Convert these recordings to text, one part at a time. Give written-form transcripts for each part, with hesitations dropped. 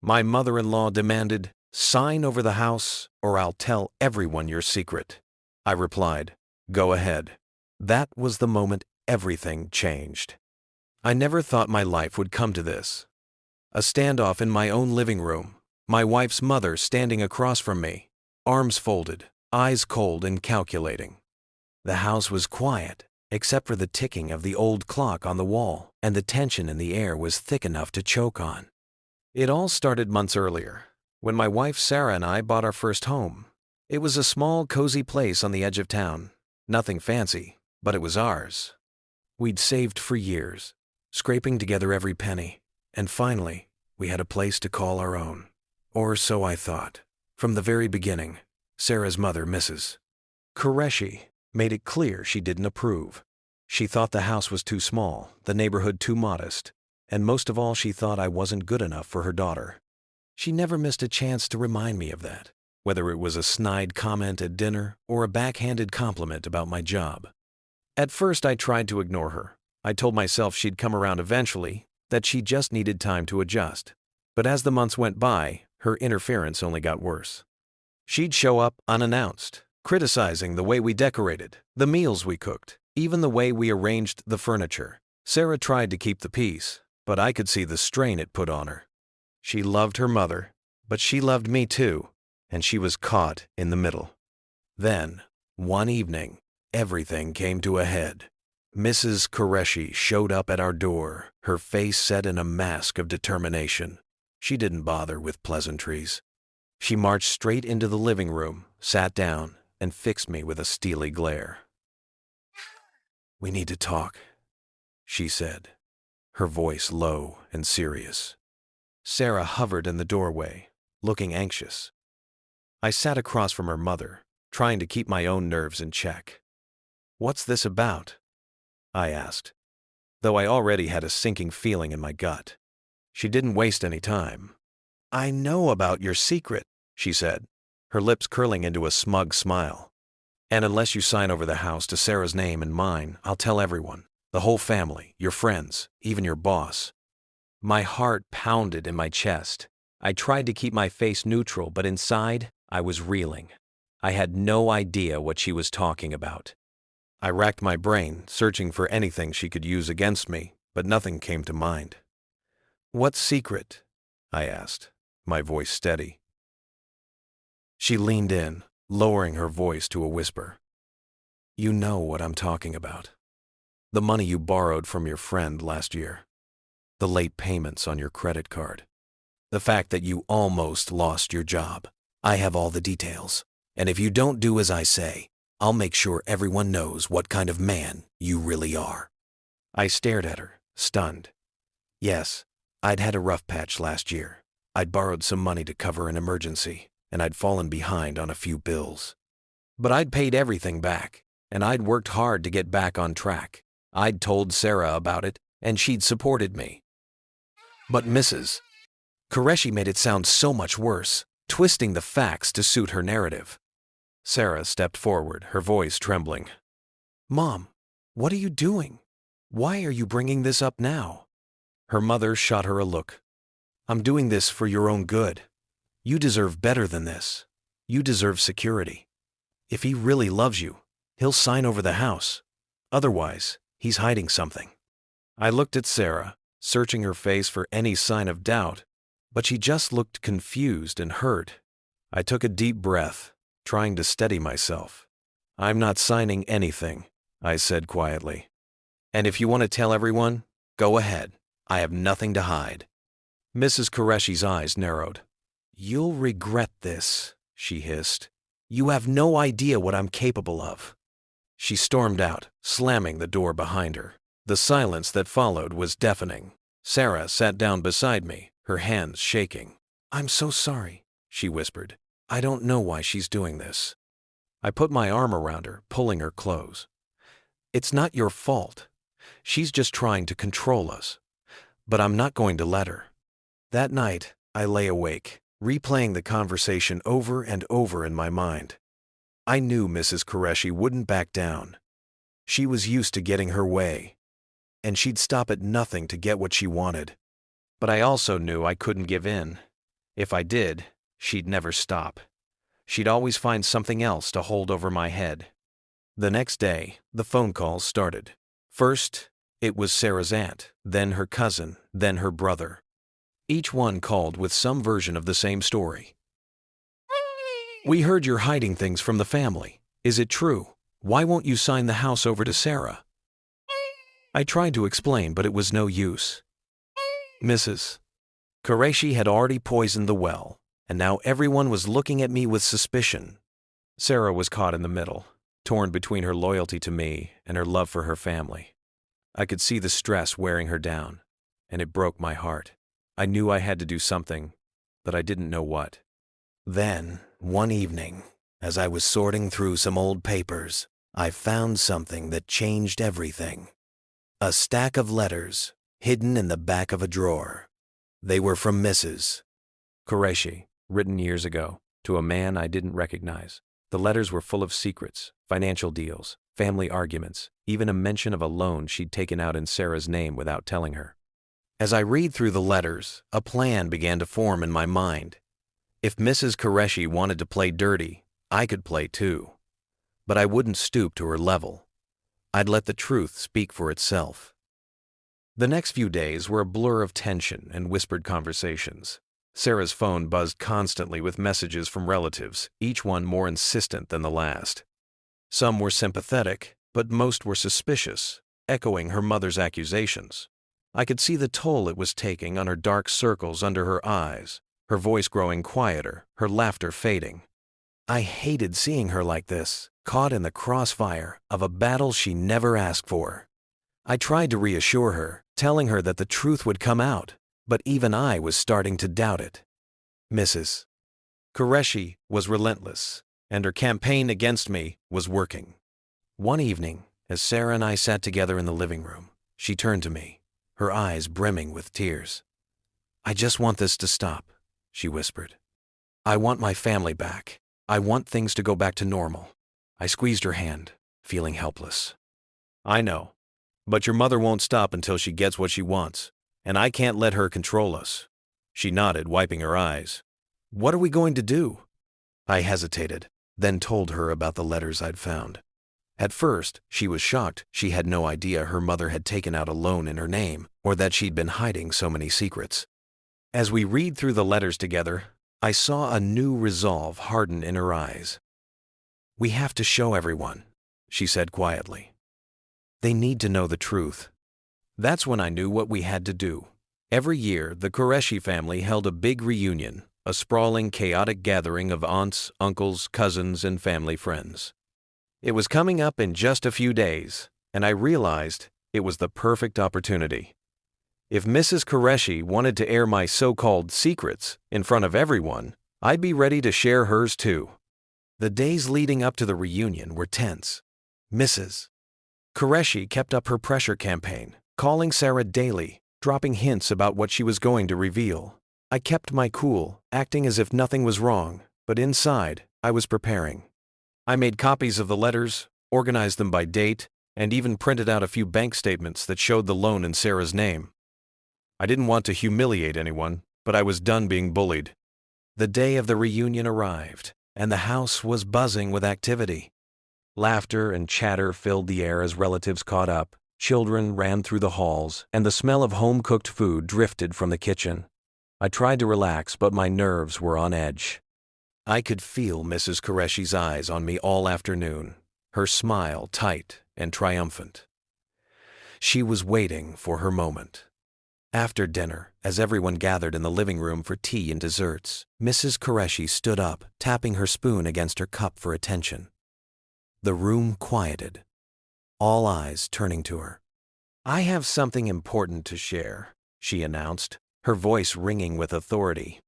My mother-in-law demanded, "Sign over the house or I'll tell everyone your secret." I replied, "Go ahead." That was the moment everything changed. I never thought my life would come to this. A standoff in my own living room, my wife's mother standing across from me, arms folded, eyes cold and calculating. The house was quiet, except for the ticking of the old clock on the wall, and the tension in the air was thick enough to choke on. It all started months earlier, when my wife Sarah and I bought our first home. It was a small, cozy place on the edge of town. Nothing fancy, but it was ours. We'd saved for years, scraping together every penny, and finally, we had a place to call our own. Or so I thought. From the very beginning, Sarah's mother, Mrs. Qureshi, made it clear she didn't approve. She thought the house was too small, the neighborhood too modest, and most of all she thought I wasn't good enough for her daughter. She never missed a chance to remind me of that, whether it was a snide comment at dinner or a backhanded compliment about my job. At first I tried to ignore her. I told myself she'd come around eventually, that she just needed time to adjust. But as the months went by, her interference only got worse. She'd show up unannounced, criticizing the way we decorated, the meals we cooked, even the way we arranged the furniture. Sarah tried to keep the peace, but I could see the strain it put on her. She loved her mother, but she loved me too, and she was caught in the middle. Then, one evening, everything came to a head. Mrs. Qureshi showed up at our door, her face set in a mask of determination. She didn't bother with pleasantries. She marched straight into the living room, sat down, and fixed me with a steely glare. "We need to talk," she said, her voice low and serious. Sarah hovered in the doorway, looking anxious. I sat across from her mother, trying to keep my own nerves in check. "What's this about?" I asked, though I already had a sinking feeling in my gut. She didn't waste any time. "I know about your secret," she said, her lips curling into a smug smile. "And unless you sign over the house to Sarah's name and mine, I'll tell everyone, the whole family, your friends, even your boss." My heart pounded in my chest. I tried to keep my face neutral, but inside, I was reeling. I had no idea what she was talking about. I racked my brain, searching for anything she could use against me, but nothing came to mind. "What secret?" I asked, my voice steady. She leaned in, lowering her voice to a whisper. "You know what I'm talking about. The money you borrowed from your friend last year. The late payments on your credit card. The fact that you almost lost your job. I have all the details, and if you don't do as I say, I'll make sure everyone knows what kind of man you really are." I stared at her, stunned. Yes, I'd had a rough patch last year. I'd borrowed some money to cover an emergency, and I'd fallen behind on a few bills. But I'd paid everything back, and I'd worked hard to get back on track. I'd told Sarah about it, and she'd supported me. But Mrs. Qureshi made it sound so much worse, twisting the facts to suit her narrative. Sarah stepped forward, her voice trembling. "Mom, what are you doing? Why are you bringing this up now?" Her mother shot her a look. "I'm doing this for your own good. You deserve better than this. You deserve security. If he really loves you, he'll sign over the house. Otherwise, he's hiding something." I looked at Sarah, searching her face for any sign of doubt, but she just looked confused and hurt. I took a deep breath, trying to steady myself. "I'm not signing anything," I said quietly. "And if you want to tell everyone, go ahead. I have nothing to hide." Mrs. Qureshi's eyes narrowed. "You'll regret this," she hissed. "You have no idea what I'm capable of." She stormed out, slamming the door behind her. The silence that followed was deafening. Sarah sat down beside me, her hands shaking. "I'm so sorry," she whispered. "I don't know why she's doing this." I put my arm around her, pulling her close. "It's not your fault. She's just trying to control us. But I'm not going to let her." That night, I lay awake, replaying the conversation over and over in my mind. I knew Mrs. Qureshi wouldn't back down. She was used to getting her way, and she'd stop at nothing to get what she wanted. But I also knew I couldn't give in. If I did, she'd never stop. She'd always find something else to hold over my head. The next day, the phone calls started. First, it was Sarah's aunt, then her cousin, then her brother. Each one called with some version of the same story. "We heard you're hiding things from the family. Is it true? Why won't you sign the house over to Sarah?" I tried to explain, but it was no use. Mrs. Qureshi had already poisoned the well, and now everyone was looking at me with suspicion. Sarah was caught in the middle, torn between her loyalty to me and her love for her family. I could see the stress wearing her down, and it broke my heart. I knew I had to do something, but I didn't know what. Then, one evening, as I was sorting through some old papers, I found something that changed everything. A stack of letters, hidden in the back of a drawer. They were from Mrs. Qureshi, written years ago, to a man I didn't recognize. The letters were full of secrets, financial deals, family arguments, even a mention of a loan she'd taken out in Sarah's name without telling her. As I read through the letters, a plan began to form in my mind. If Mrs. Qureshi wanted to play dirty, I could play too. But I wouldn't stoop to her level. I'd let the truth speak for itself. The next few days were a blur of tension and whispered conversations. Sarah's phone buzzed constantly with messages from relatives, each one more insistent than the last. Some were sympathetic, but most were suspicious, echoing her mother's accusations. I could see the toll it was taking on her dark circles under her eyes, her voice growing quieter, her laughter fading. I hated seeing her like this, caught in the crossfire of a battle she never asked for. I tried to reassure her, telling her that the truth would come out, but even I was starting to doubt it. Mrs. Qureshi was relentless, and her campaign against me was working. One evening, as Sarah and I sat together in the living room, she turned to me, her eyes brimming with tears. "I just want this to stop," she whispered. "I want my family back. I want things to go back to normal." I squeezed her hand, feeling helpless. "I know, but your mother won't stop until she gets what she wants, and I can't let her control us." She nodded, wiping her eyes. "What are we going to do?" I hesitated, then told her about the letters I'd found. At first, she was shocked. She had no idea her mother had taken out a loan in her name, or that she'd been hiding so many secrets. As we read through the letters together, I saw a new resolve harden in her eyes. "We have to show everyone," she said quietly. "They need to know the truth." That's when I knew what we had to do. Every year, the Qureshi family held a big reunion, a sprawling, chaotic gathering of aunts, uncles, cousins, and family friends. It was coming up in just a few days, and I realized it was the perfect opportunity. If Mrs. Qureshi wanted to air my so-called secrets in front of everyone, I'd be ready to share hers too. The days leading up to the reunion were tense. Mrs. Qureshi kept up her pressure campaign, calling Sarah daily, dropping hints about what she was going to reveal. I kept my cool, acting as if nothing was wrong, but inside, I was preparing. I made copies of the letters, organized them by date, and even printed out a few bank statements that showed the loan in Sarah's name. I didn't want to humiliate anyone, but I was done being bullied. The day of the reunion arrived, and the house was buzzing with activity. Laughter and chatter filled the air as relatives caught up, children ran through the halls, and the smell of home-cooked food drifted from the kitchen. I tried to relax, but my nerves were on edge. I could feel Mrs. Qureshi's eyes on me all afternoon, her smile tight and triumphant. She was waiting for her moment. After dinner, as everyone gathered in the living room for tea and desserts, Mrs. Qureshi stood up, tapping her spoon against her cup for attention. The room quieted, all eyes turning to her. "I have something important to share," she announced, her voice ringing with authority.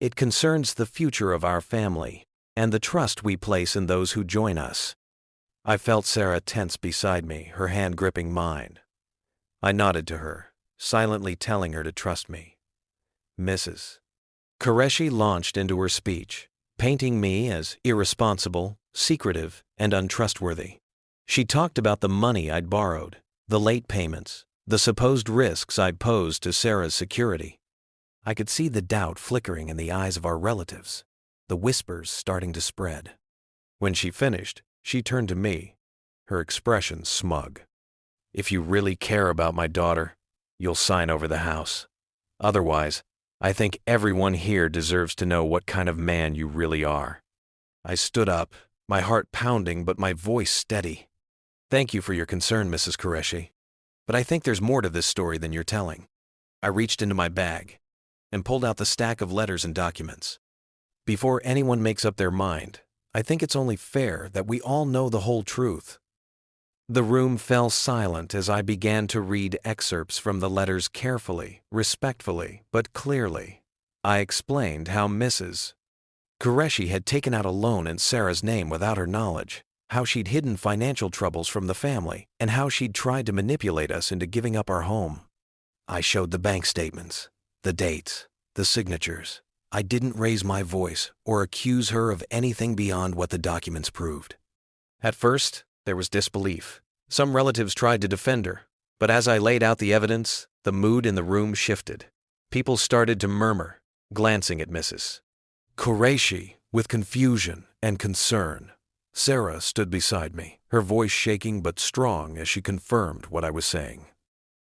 "It concerns the future of our family and the trust we place in those who join us." I felt Sarah tense beside me, her hand gripping mine. I nodded to her, silently telling her to trust me. Mrs. Qureshi launched into her speech, painting me as irresponsible, secretive, and untrustworthy. She talked about the money I'd borrowed, the late payments, the supposed risks I'd posed to Sarah's security. I could see the doubt flickering in the eyes of our relatives, the whispers starting to spread. When she finished, she turned to me, her expression smug. "If you really care about my daughter, you'll sign over the house. Otherwise, I think everyone here deserves to know what kind of man you really are." I stood up, my heart pounding but my voice steady. "Thank you for your concern, Mrs. Qureshi. But I think there's more to this story than you're telling." I reached into my bag and pulled out the stack of letters and documents. Before anyone makes up their mind, I think it's only fair that we all know the whole truth. The room fell silent as I began to read excerpts from the letters carefully, respectfully, but clearly. I explained how Mrs. Qureshi had taken out a loan in Sarah's name without her knowledge, how she'd hidden financial troubles from the family, and how she'd tried to manipulate us into giving up our home. I showed the bank statements, the dates, the signatures. I didn't raise my voice or accuse her of anything beyond what the documents proved. At first, there was disbelief. Some relatives tried to defend her, but as I laid out the evidence, the mood in the room shifted. People started to murmur, glancing at Mrs. Qureshi with confusion and concern. Sarah stood beside me, her voice shaking but strong as she confirmed what I was saying.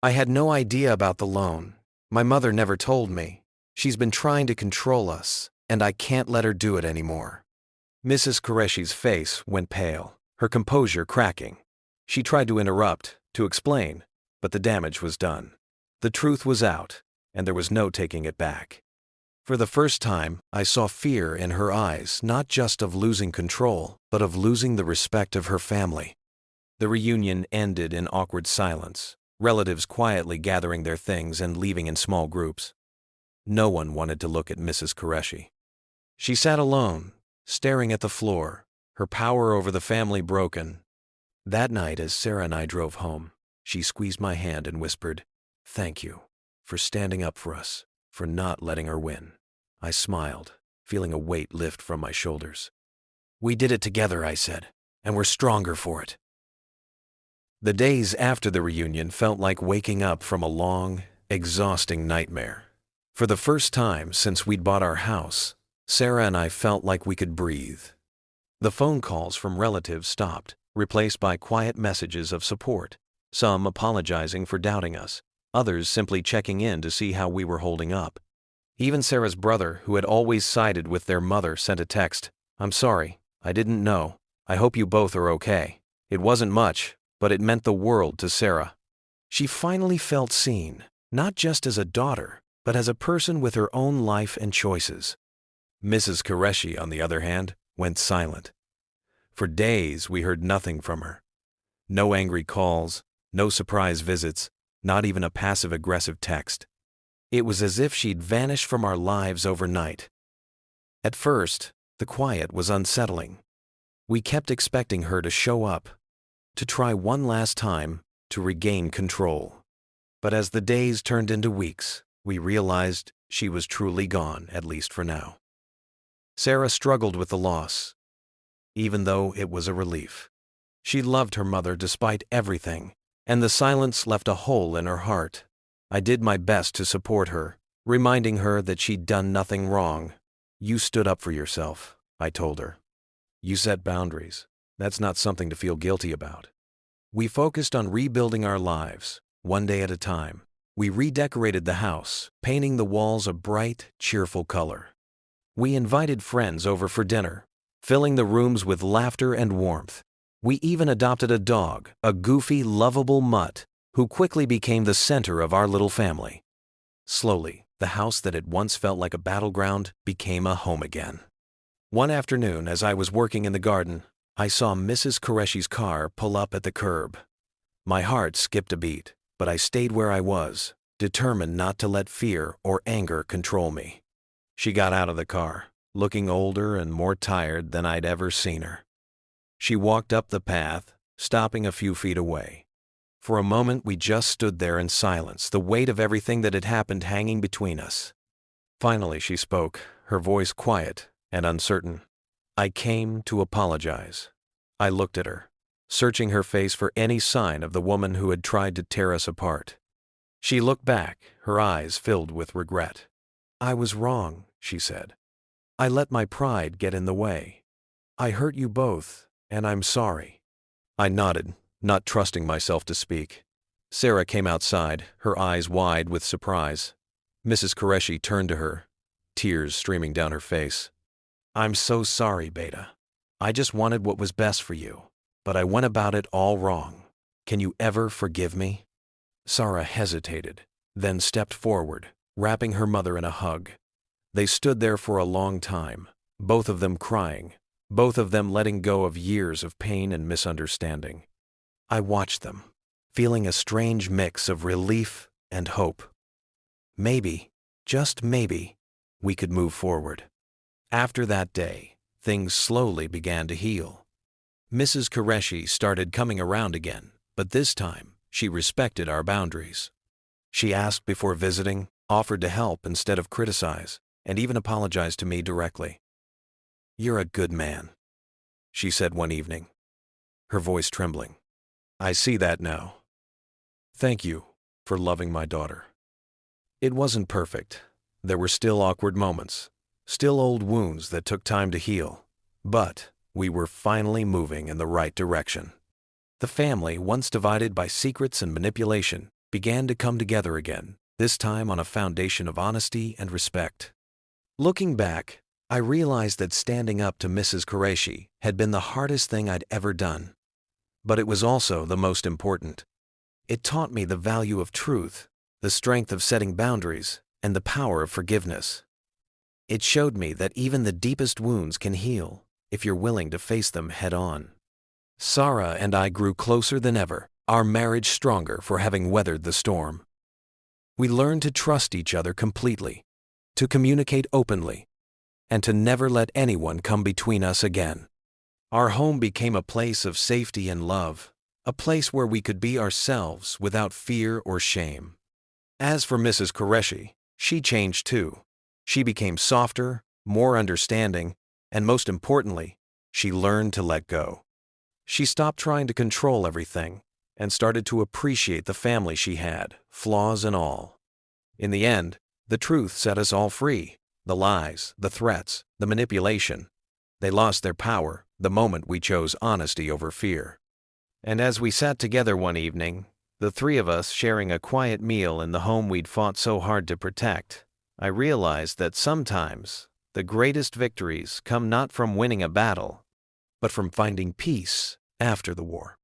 "I had no idea about the loan. My mother never told me. She's been trying to control us, and I can't let her do it anymore." Mrs. Qureshi's face went pale, her composure cracking. She tried to interrupt, to explain, but the damage was done. The truth was out, and there was no taking it back. For the first time, I saw fear in her eyes, not just of losing control, but of losing the respect of her family. The reunion ended in awkward silence, relatives quietly gathering their things and leaving in small groups. No one wanted to look at Mrs. Qureshi. She sat alone, staring at the floor, her power over the family broken. That night, as Sarah and I drove home, she squeezed my hand and whispered, "Thank you for standing up for us, for not letting her win." I smiled, feeling a weight lift from my shoulders. "We did it together," I said, "and we're stronger for it." The days after the reunion felt like waking up from a long, exhausting nightmare. For the first time since we'd bought our house, Sarah and I felt like we could breathe. The phone calls from relatives stopped, replaced by quiet messages of support, some apologizing for doubting us, others simply checking in to see how we were holding up. Even Sarah's brother, who had always sided with their mother, sent a text, "I'm sorry, I didn't know. I hope you both are okay." It wasn't much, but it meant the world to Sarah. She finally felt seen, not just as a daughter, but as a person with her own life and choices. Mrs. Qureshi, on the other hand, went silent. For days we heard nothing from her. No angry calls, no surprise visits, not even a passive-aggressive text. It was as if she'd vanished from our lives overnight. At first, the quiet was unsettling. We kept expecting her to show up, to try one last time to regain control. But as the days turned into weeks, we realized she was truly gone, at least for now. Sarah struggled with the loss, even though it was a relief. She loved her mother despite everything, and the silence left a hole in her heart. I did my best to support her, reminding her that she'd done nothing wrong. "You stood up for yourself," I told her. "You set boundaries. That's not something to feel guilty about." We focused on rebuilding our lives, one day at a time. We redecorated the house, painting the walls a bright, cheerful color. We invited friends over for dinner, filling the rooms with laughter and warmth. We even adopted a dog, a goofy, lovable mutt, who quickly became the center of our little family. Slowly, the house that had once felt like a battleground became a home again. One afternoon, as I was working in the garden, I saw Mrs. Qureshi's car pull up at the curb. My heart skipped a beat, but I stayed where I was, determined not to let fear or anger control me. She got out of the car, looking older and more tired than I'd ever seen her. She walked up the path, stopping a few feet away. For a moment, we just stood there in silence, the weight of everything that had happened hanging between us. Finally, she spoke, her voice quiet and uncertain. "I came to apologize." I looked at her, searching her face for any sign of the woman who had tried to tear us apart. She looked back, her eyes filled with regret. I was wrong, she said. I let my pride get in the way. I hurt you both, and I'm sorry. I nodded, not trusting myself to speak. Sarah came outside, her eyes wide with surprise. Mrs. Qureshi turned to her, tears streaming down her face. I'm so sorry, Beta. I just wanted what was best for you, but I went about it all wrong. Can you ever forgive me? Sarah hesitated, then stepped forward, wrapping her mother in a hug. They stood there for a long time, both of them crying, both of them letting go of years of pain and misunderstanding. I watched them, feeling a strange mix of relief and hope. Maybe, just maybe, we could move forward. After that day, things slowly began to heal. Mrs. Qureshi started coming around again, but this time, she respected our boundaries. She asked before visiting, offered to help instead of criticize, and even apologized to me directly. You're a good man, she said one evening, her voice trembling. I see that now. Thank you for loving my daughter. It wasn't perfect. There were still awkward moments, still old wounds that took time to heal, but we were finally moving in the right direction. The family, once divided by secrets and manipulation, began to come together again, this time on a foundation of honesty and respect. Looking back, I realized that standing up to Mrs. Qureshi had been the hardest thing I'd ever done. But it was also the most important. It taught me the value of truth, the strength of setting boundaries, and the power of forgiveness. It showed me that even the deepest wounds can heal if you're willing to face them head-on. Sarah and I grew closer than ever, our marriage stronger for having weathered the storm. We learned to trust each other completely, to communicate openly, and to never let anyone come between us again. Our home became a place of safety and love, a place where we could be ourselves without fear or shame. As for Mrs. Qureshi, she changed too. She became softer, more understanding, and most importantly, she learned to let go. She stopped trying to control everything and started to appreciate the family she had, flaws and all. In the end, the truth set us all free. The lies, the threats, the manipulation. They lost their power the moment we chose honesty over fear. And as we sat together one evening, the three of us sharing a quiet meal in the home we'd fought so hard to protect, I realized that sometimes the greatest victories come not from winning a battle, but from finding peace after the war.